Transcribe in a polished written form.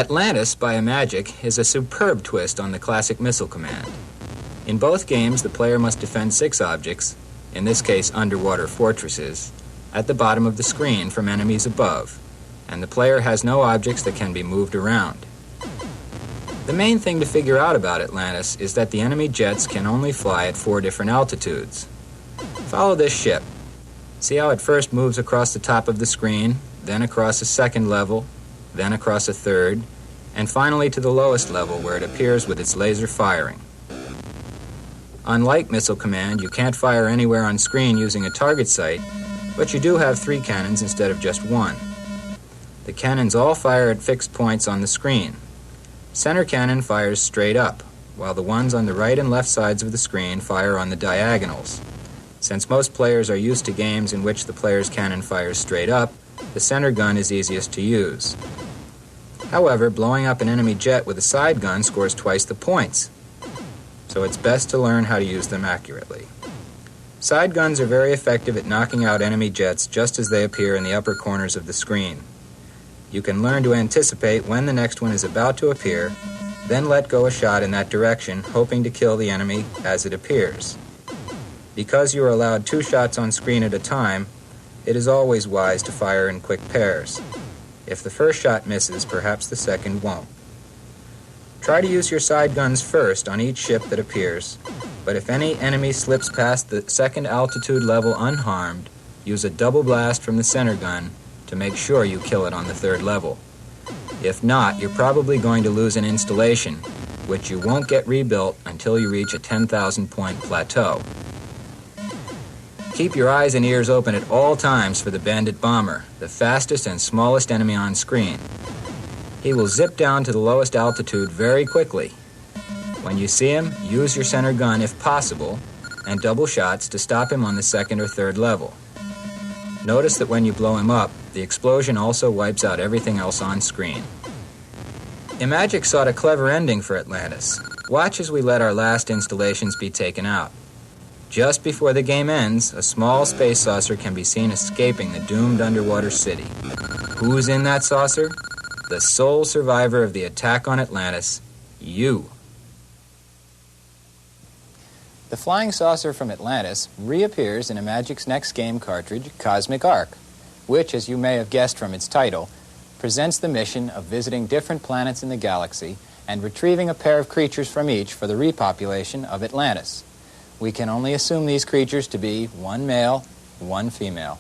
Atlantis by Imagic is a superb twist on the classic missile command. In both games, the player must defend 6 objects, in this case underwater fortresses, at the bottom of the screen from enemies above, and the player has no objects that can be moved around. The main thing to figure out about Atlantis is that the enemy jets can only fly at 4 different altitudes. Follow this ship. See how it first moves across the top of the screen, then across a second level, then across a third, and finally to the lowest level where it appears with its laser firing. Unlike Missile Command, you can't fire anywhere on screen using a target sight, but you do have 3 cannons instead of just 1. The cannons all fire at fixed points on the screen. Center cannon fires straight up, while the ones on the right and left sides of the screen fire on the diagonals. Since most players are used to games in which the player's cannon fires straight up, the center gun is easiest to use. However, blowing up an enemy jet with a side gun scores twice the points, so it's best to learn how to use them accurately. Side guns are very effective at knocking out enemy jets just as they appear in the upper corners of the screen. You can learn to anticipate when the next one is about to appear, then let go a shot in that direction, hoping to kill the enemy as it appears. Because you are allowed 2 shots on screen at a time, it is always wise to fire in quick pairs. If the first shot misses, perhaps the second won't. Try to use your side guns first on each ship that appears, but if any enemy slips past the second altitude level unharmed, use a double blast from the center gun to make sure you kill it on the 3rd level. If not, you're probably going to lose an installation, which you won't get rebuilt until you reach a 10,000 point plateau. Keep your eyes and ears open at all times for the bandit bomber, the fastest and smallest enemy on screen. He will zip down to the lowest altitude very quickly. When you see him, use your center gun if possible, and double shots to stop him on the 2nd or 3rd level. Notice that when you blow him up, the explosion also wipes out everything else on screen. Imagic sought a clever ending for Atlantis. Watch as we let our last installations be taken out. Just before the game ends, a small space saucer can be seen escaping the doomed underwater city. Who's in that saucer? The sole survivor of the attack on Atlantis, you. The flying saucer from Atlantis reappears in Imagic's next game cartridge, Cosmic Arc, which, as you may have guessed from its title, presents the mission of visiting different planets in the galaxy and retrieving a pair of creatures from each for the repopulation of Atlantis. We can only assume these creatures to be 1 male, 1 female.